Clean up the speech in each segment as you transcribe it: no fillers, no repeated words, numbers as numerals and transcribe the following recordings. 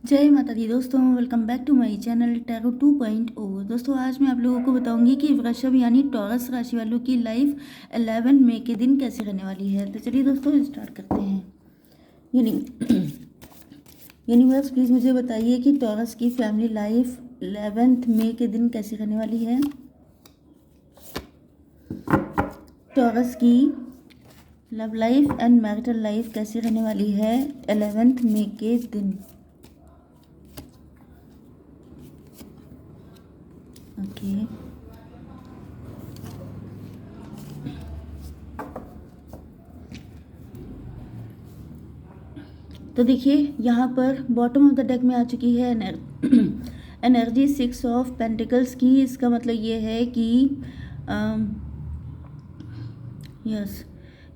जय माता दी दोस्तों, welcome back to my channel tarot 2.0। दोस्तों आज मैं आप लोगों को बताऊंगी कि वृषभ यानी टॉरस राशि वालों की लाइफ 11 मई के दिन कैसे रहने वाली है। तो चलिए दोस्तों स्टार्ट करते हैं। यूनिवर्स प्लीज़ मुझे बताइए कि टॉरस की फैमिली लाइफ 11 मई के दिन कैसे रहने वाली है। टॉरस की love life and marital life कैसे रहने वाली है 11 मई के दिन। ओके तो देखिए यहाँ पर बॉटम ऑफ द डेक में आ चुकी है एनर्जी 6 ऑफ पेंटिकल्स की। इसका मतलब ये है कि यस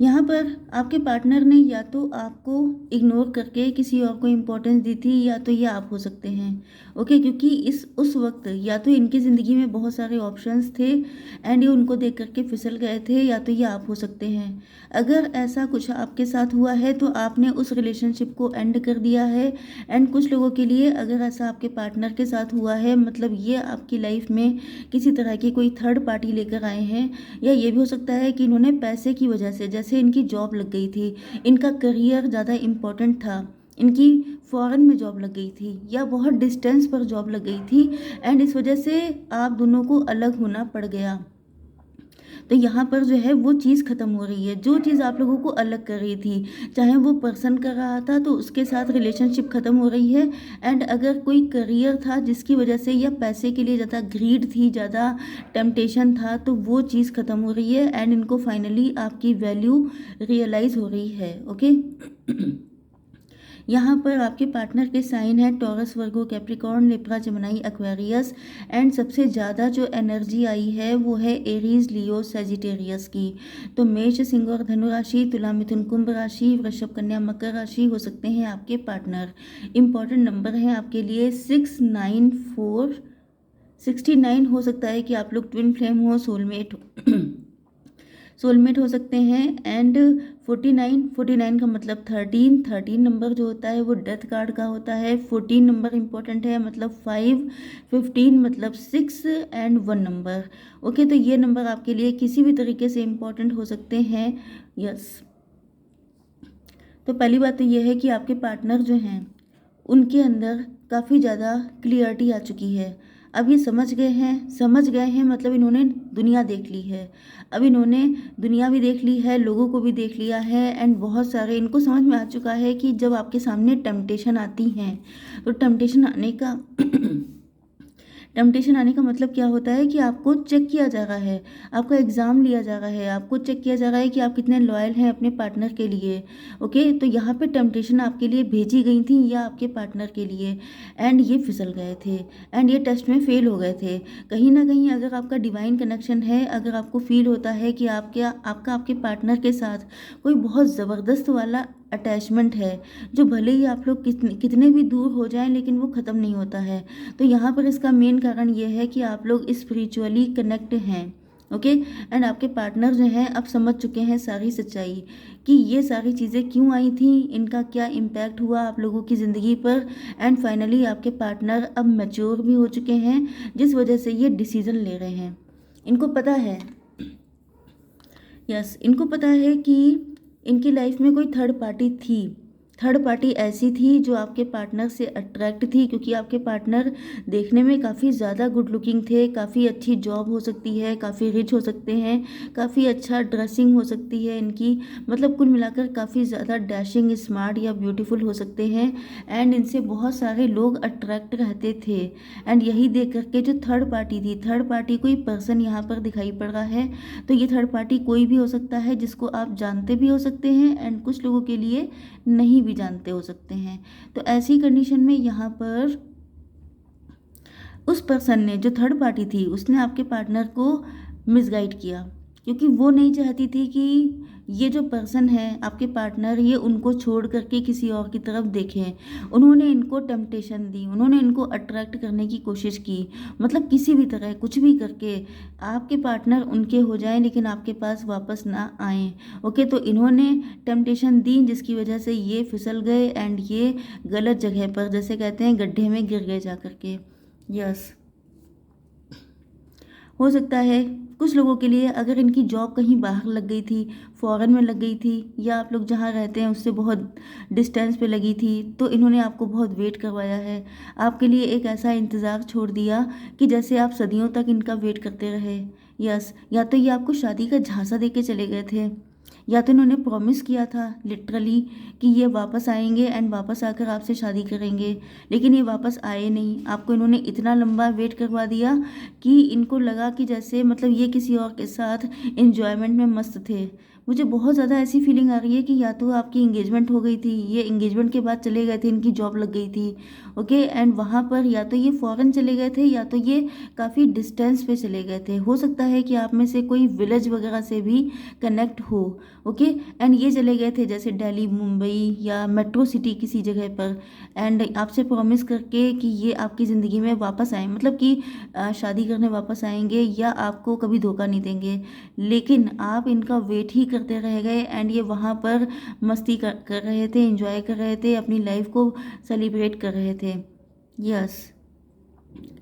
यहाँ पर आपके पार्टनर ने या तो आपको इग्नोर करके किसी और को इम्पोर्टेंस दी थी, या तो ये आप हो सकते हैं। ओके, क्योंकि उस वक्त या तो इनकी ज़िंदगी में बहुत सारे ऑप्शंस थे एंड ये उनको देख करके फिसल गए थे, या तो ये आप हो सकते हैं। अगर ऐसा कुछ आपके साथ हुआ है तो आपने उस रिलेशनशिप को एंड कर दिया है। एंड कुछ लोगों के लिए अगर ऐसा आपके पार्टनर के साथ हुआ है, मतलब ये आपकी लाइफ में किसी तरह की कोई थर्ड पार्टी लेकर आए हैं, या ये भी हो सकता है कि इन्होंने पैसे की वजह से, जैसे इनकी जॉब लग गई थी, इनका करियर ज़्यादा इम्पोर्टेंट था, इनकी फॉरेन में जॉब लग गई थी या बहुत डिस्टेंस पर जॉब लग गई थी एंड इस वजह से आप दोनों को अलग होना पड़ गया। तो यहाँ पर जो है वो चीज़ ख़त्म हो रही है, जो चीज़ आप लोगों को अलग कर रही थी, चाहे वो पर्सन कर रहा था तो उसके साथ रिलेशनशिप ख़त्म हो रही है। एंड अगर कोई करियर था जिसकी वजह से या पैसे के लिए ज़्यादा ग्रीड थी, ज़्यादा टेम्पटेशन था, तो वो चीज़ ख़त्म हो रही है एंड इनको फाइनली आपकी वैल्यू रियलाइज़ हो रही है। ओके यहाँ पर आपके पार्टनर के साइन है taurus, Virgo, Capricorn, Libra, Gemini, Aquarius. And सबसे ज़्यादा जो एनर्जी आई है वो है एरीज, लियो, सेजिटेरियस की। तो मेष, सिंह और धनु राशि, तुला, मिथुन, कुंभ राशि, वृषभ, कन्या, मकर राशि हो सकते हैं आपके पार्टनर। इंपॉर्टेंट नंबर है आपके लिए 69 हो सकता है कि आप लोग ट्विन फ्लेम हो, सोलमेट हो सकते हैं। एंड 49 का मतलब 13 नंबर जो होता है वो डेथ कार्ड का होता है। 14 नंबर इंपॉर्टेंट है, मतलब 5, 15 मतलब 6 एंड 1 नंबर। ओके, तो ये नंबर आपके लिए किसी भी तरीके से इंपॉर्टेंट हो सकते हैं। यस तो पहली बात तो ये है कि आपके पार्टनर जो हैं उनके अंदर काफ़ी ज़्यादा क्लियरिटी आ चुकी है। अब ये समझ गए हैं मतलब इन्होंने दुनिया देख ली है। अब इन्होंने दुनिया भी देख ली है, लोगों को भी देख लिया है एंड बहुत सारे इनको समझ में आ चुका है कि जब आपके सामने टेम्पटेशन आती हैं तो टेम्पटेशन आने का मतलब क्या होता है कि आपको चेक किया जा रहा है, आपका एग्ज़ाम लिया जा रहा है, आपको चेक किया जा रहा है कि आप कितने लॉयल हैं अपने पार्टनर के लिए। ओके, तो यहाँ पे टेम्पटेशन आपके लिए भेजी गई थी या आपके पार्टनर के लिए, एंड ये फिसल गए थे एंड ये टेस्ट में फेल हो गए थे। कहीं ना कहीं अगर आपका डिवाइन कनेक्शन है, अगर आपको फील होता है कि आपका आपके पार्टनर के साथ कोई बहुत ज़बरदस्त वाला अटैचमेंट है, जो भले ही आप लोग कितने भी दूर हो जाएं लेकिन वो ख़त्म नहीं होता है, तो यहाँ पर इसका मेन कारण ये है कि आप लोग स्पिरिचुअली कनेक्ट हैं। ओके, एंड आपके पार्टनर जो हैं अब समझ चुके हैं सारी सच्चाई कि ये सारी चीज़ें क्यों आई थी, इनका क्या इम्पैक्ट हुआ आप लोगों की ज़िंदगी पर। एंड फाइनली आपके पार्टनर अब मैच्योर भी हो चुके हैं, जिस वजह से ये डिसीज़न ले रहे हैं। इनको पता है, इनको पता है कि इनकी लाइफ में कोई थर्ड पार्टी थी। थर्ड पार्टी ऐसी थी जो आपके पार्टनर से अट्रैक्ट थी, क्योंकि आपके पार्टनर देखने में काफ़ी ज़्यादा गुड लुकिंग थे, काफ़ी अच्छी जॉब हो सकती है, काफ़ी रिच हो सकते हैं, काफ़ी अच्छा ड्रेसिंग हो सकती है इनकी, मतलब कुल मिलाकर काफ़ी ज़्यादा डैशिंग, स्मार्ट या ब्यूटीफुल हो सकते हैं। एंड इनसे बहुत सारे लोग अट्रैक्ट रहते थे। एंड यही देख करके जो थर्ड पार्टी थी, थर्ड पार्टी कोई पर्सन यहाँ पर दिखाई पड़ रहा है। तो ये थर्ड पार्टी कोई भी हो सकता है, जिसको आप जानते भी हो सकते हैं एंड कुछ लोगों के लिए नहीं भी जानते हो सकते हैं। तो ऐसी कंडीशन में यहाँ पर उस पर्सन ने, जो थर्ड पार्टी थी, उसने आपके पार्टनर को मिसगाइड किया, क्योंकि वो नहीं चाहती थी कि ये जो पर्सन है आपके पार्टनर, ये उनको छोड़ करके किसी और की तरफ देखें। उन्होंने इनको टेम्पटेशन दी, उन्होंने इनको अट्रैक्ट करने की कोशिश की, मतलब किसी भी तरह कुछ भी करके आपके पार्टनर उनके हो जाएं लेकिन आपके पास वापस ना आए। ओके, तो इन्होंने टेम्पटेशन दी जिसकी वजह से ये फिसल गए एंड ये गलत जगह पर, जैसे कहते हैं, गड्ढे में गिर गए जा करके। यस, हो सकता है कुछ लोगों के लिए अगर इनकी जॉब कहीं बाहर लग गई थी, फॉरेन में लग गई थी, या आप लोग जहाँ रहते हैं उससे बहुत डिस्टेंस पे लगी थी, तो इन्होंने आपको बहुत वेट करवाया है, आपके लिए एक ऐसा इंतज़ार छोड़ दिया कि जैसे आप सदियों तक इनका वेट करते रहे। यस, या तो ये आपको शादी का झांसा दे के चले गए थे, या तो इन्होंने प्रॉमिस किया था लिटरली कि ये वापस आएंगे एंड वापस आकर आपसे शादी करेंगे, लेकिन ये वापस आए नहीं। आपको इन्होंने इतना लंबा वेट करवा दिया कि इनको लगा कि जैसे मतलब ये किसी और के साथ एंजॉयमेंट में मस्त थे। मुझे बहुत ज़्यादा ऐसी फीलिंग आ रही है कि या तो आपकी इंगेजमेंट हो गई थी, ये इंगेजमेंट के बाद चले गए थे, इनकी जॉब लग गई थी। ओके, एंड वहाँ पर या तो ये फॉरेन चले गए थे या तो ये काफ़ी डिस्टेंस पे चले गए थे। हो सकता है कि आप में से कोई विलेज वगैरह से भी कनेक्ट हो। ओके, एंड ये चले गए थे जैसे दिल्ली, मुंबई या मेट्रो सिटी किसी जगह पर, एंड आपसे प्रॉमिस करके कि ये आपकी ज़िंदगी में वापस आए, मतलब कि शादी करने वापस आएंगे या आपको कभी धोखा नहीं देंगे। लेकिन आप इनका वेट ही करते रह गए एंड ये वहाँ पर मस्ती कर रहे थे, एंजॉय कर रहे थे, अपनी लाइफ को सेलिब्रेट कर रहे थे। यस,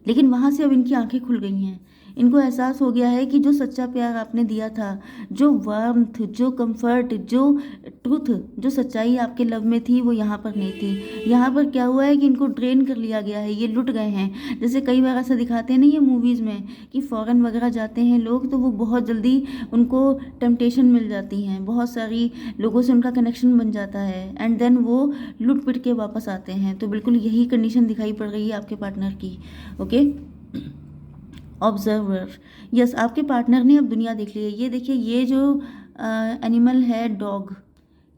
लेकिन वहाँ से अब इनकी आंखें खुल गई हैं। इनको एहसास हो गया है कि जो सच्चा प्यार आपने दिया था, जो वार्मथ, जो कंफर्ट, जो ट्रुथ, जो सच्चाई आपके लव में थी, वो यहाँ पर नहीं थी। यहाँ पर क्या हुआ है कि इनको ड्रेन कर लिया गया है, ये लुट गए हैं। जैसे कई बार ऐसा दिखाते हैं ना ये मूवीज़ में कि फॉरेन वगैरह जाते हैं लोग तो वो बहुत जल्दी उनको टेम्पटेशन मिल जाती हैं, बहुत सारी लोगों से उनका कनेक्शन बन जाता है एंड देन वो लुट पिट के वापस आते हैं। तो बिल्कुल यही कंडीशन दिखाई पड़ रही है आपके पार्टनर की। ओके, ऑब्जर्वर, यस, आपके पार्टनर ने अब दुनिया देख ली है। ये देखिए, ये जो एनिमल है डॉग,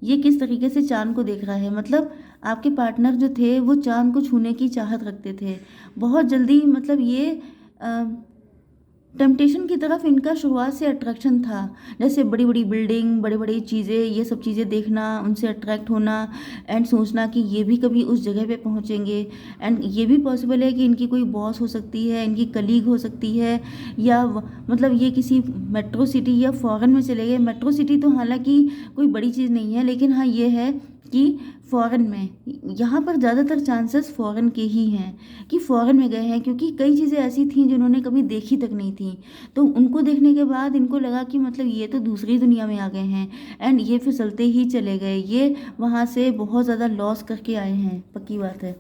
ये किस तरीके से चांद को देख रहा है। मतलब आपके पार्टनर जो थे वो चांद को छूने की चाहत रखते थे बहुत जल्दी। मतलब ये टेम्पटेशन की तरफ इनका शुरुआत से अट्रैक्शन था, जैसे बड़ी बड़ी बिल्डिंग, बड़ी बड़ी चीज़ें, ये सब चीज़ें देखना, उनसे अट्रैक्ट होना एंड सोचना कि ये भी कभी उस जगह पे पहुँचेंगे। एंड ये भी पॉसिबल है कि इनकी कोई बॉस हो सकती है, इनकी कलीग हो सकती है, या मतलब ये किसी मेट्रो सिटी या फॉरेन में चले गए। मेट्रो सिटी तो हालांकि कोई बड़ी चीज़ नहीं है, लेकिन हाँ ये है कि फ़ॉरेन में, यहाँ पर ज़्यादातर चांसेस फ़ॉरेन के ही हैं कि फ़ॉरेन में गए हैं, क्योंकि कई चीज़ें ऐसी थीं जिन्होंने कभी देखी तक नहीं थी। तो उनको देखने के बाद इनको लगा कि मतलब ये तो दूसरी दुनिया में आ गए हैं एंड ये फिसलते ही चले गए। ये वहाँ से बहुत ज़्यादा लॉस करके आए हैं, पक्की बात है।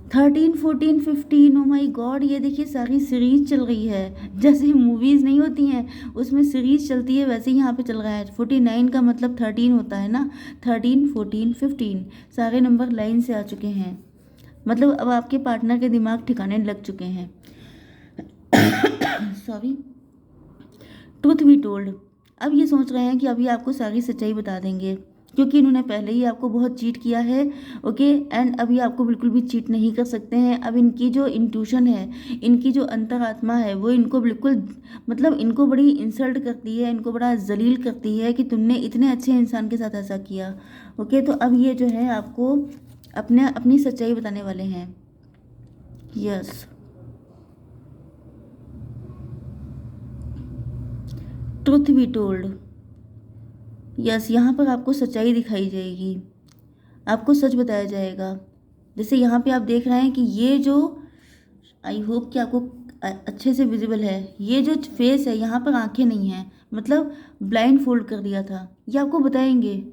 13, 14, 15, ओ माई गॉड, ये देखिए सारी सीरीज चल रही है। जैसे मूवीज़ नहीं होती हैं उसमें सीरीज चलती है, वैसे ही यहाँ पे चल रहा है। 49 का मतलब 13 होता है ना, 13, 14, 15 सारे नंबर लाइन से आ चुके हैं। मतलब अब आपके पार्टनर के दिमाग ठिकाने लग चुके हैं। सॉरी, ट्रुथ बी टोल्ड, अब ये सोच रहे हैं कि अभी आपको सारी सच्चाई बता देंगे, क्योंकि इन्होंने पहले ही आपको बहुत चीट किया है। ओके, एंड अभी आपको बिल्कुल भी चीट नहीं कर सकते हैं। अब इनकी जो इंट्यूशन है, इनकी जो अंतरात्मा है, वो इनको बिल्कुल, मतलब इनको बड़ी इंसल्ट करती है, इनको बड़ा जलील करती है कि तुमने इतने अच्छे इंसान के साथ ऐसा किया। ओके, तो अब ये जो है आपको अपनी सच्चाई बताने वाले हैं। Yes, truth be told, yes, यहाँ पर आपको सच्चाई दिखाई जाएगी, आपको सच बताया जाएगा। जैसे यहाँ पे आप देख रहे हैं कि ये जो, आई होप कि आपको अच्छे से विजिबल है, ये जो फेस है यहाँ पर आंखें नहीं हैं, मतलब ब्लाइंड फोल्ड कर दिया था। ये आपको बताएंगे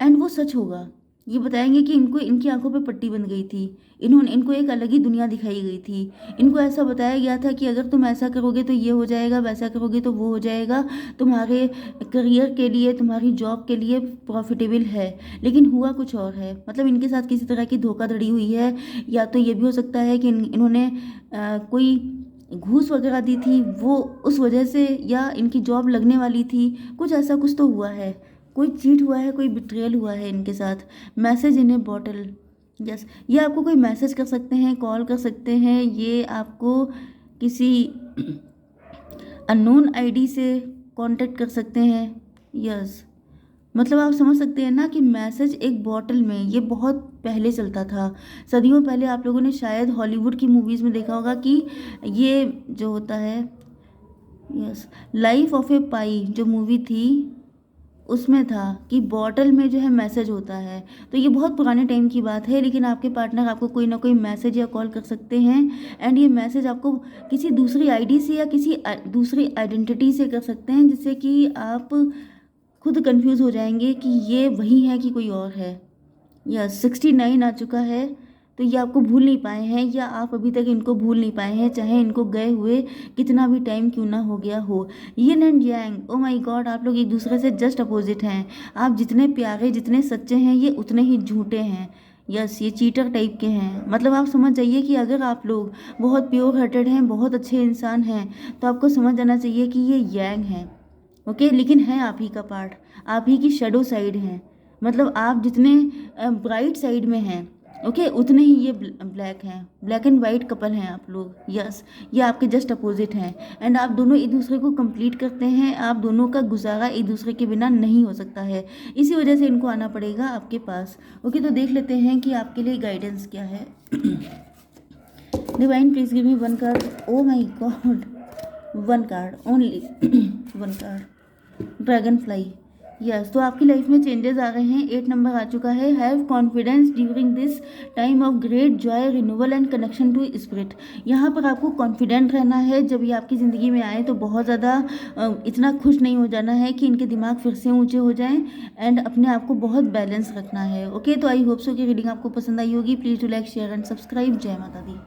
एंड वो सच होगा। ये बताएंगे कि इनको, इनकी आंखों पे पट्टी बंध गई थी, इनको एक अलग ही दुनिया दिखाई गई थी। इनको ऐसा बताया गया था कि अगर तुम ऐसा करोगे तो ये हो जाएगा, वैसा करोगे तो वो हो जाएगा, तुम्हारे करियर के लिए, तुम्हारी जॉब के लिए प्रॉफिटेबल है। लेकिन हुआ कुछ और है, मतलब इनके साथ किसी तरह की धोखाधड़ी हुई है, या तो ये भी हो सकता है कि इन्होंने कोई घूस वगैरह दी थी, वो उस वजह से, या इनकी जॉब लगने वाली थी, कुछ ऐसा कुछ तो हुआ है। कोई चीट हुआ है, कोई बिट्रेयल हुआ है इनके साथ। मैसेज इन ए बॉटल, यस, ये आपको कोई मैसेज कर सकते हैं, कॉल कर सकते हैं, ये आपको किसी अननोन आईडी से कांटेक्ट कर सकते हैं। यस, मतलब आप समझ सकते हैं ना कि मैसेज एक बॉटल में, ये बहुत पहले चलता था। सदियों पहले आप लोगों ने शायद हॉलीवुड की मूवीज़ में देखा होगा कि ये जो होता है, यस, लाइफ ऑफ ए पाई जो मूवी थी, उसमें था कि बॉटल में जो है मैसेज होता है। तो ये बहुत पुराने टाइम की बात है, लेकिन आपके पार्टनर आपको कोई ना कोई मैसेज या कॉल कर सकते हैं, एंड ये मैसेज आपको किसी दूसरी आईडी से या किसी दूसरी आइडेंटिटी से कर सकते हैं, जिससे कि आप खुद कंफ्यूज हो जाएंगे कि ये वही है कि कोई और है। या 69 आ चुका है, तो ये आपको भूल नहीं पाए हैं, या आप अभी तक इनको भूल नहीं पाए हैं, चाहे इनको गए हुए कितना भी टाइम क्यों ना हो गया हो। Yin and yang, oh my God, आप लोग एक दूसरे से जस्ट अपोजिट हैं। आप जितने प्यारे, जितने सच्चे हैं, ये उतने ही झूठे हैं। यस, ये चीटर टाइप के हैं। मतलब आप समझ जाइए कि अगर आप लोग बहुत प्योर हार्टेड हैं, बहुत अच्छे इंसान हैं, तो आपको समझ जाना चाहिए कि ये यांग हैं। ओके, लेकिन है आप ही का पार्ट, आप ही की शेडो साइड हैं। मतलब आप जितने ब्राइट साइड में हैं, ओके, उतने ही ये ब्लैक हैं। ब्लैक एंड वाइट कपल हैं आप लोग। यस, ये आपके जस्ट अपोजिट हैं, एंड आप दोनों एक दूसरे को कंप्लीट करते हैं। आप दोनों का गुजारा एक दूसरे के बिना नहीं हो सकता है, इसी वजह से इनको आना पड़ेगा आपके पास। ओके, तो देख लेते हैं कि आपके लिए गाइडेंस क्या है। Divine please give me one card. Oh my God, one card only, one card, dragon fly. Yes, तो आपकी लाइफ में चेंजेस आ रहे हैं। 8 नंबर आ चुका है। Have confidence during this time of great joy, renewal and connection to spirit. यहाँ पर आपको कॉन्फिडेंट रहना है। जब ये आपकी ज़िंदगी में आए तो बहुत ज़्यादा इतना खुश नहीं हो जाना है कि इनके दिमाग फिर से ऊंचे हो जाएं, एंड अपने आप को बहुत बैलेंस रखना है। ओके, तो आई होप सो कि रीडिंग आपको पसंद आई होगी। Please do like, share and subscribe. जय माता दी।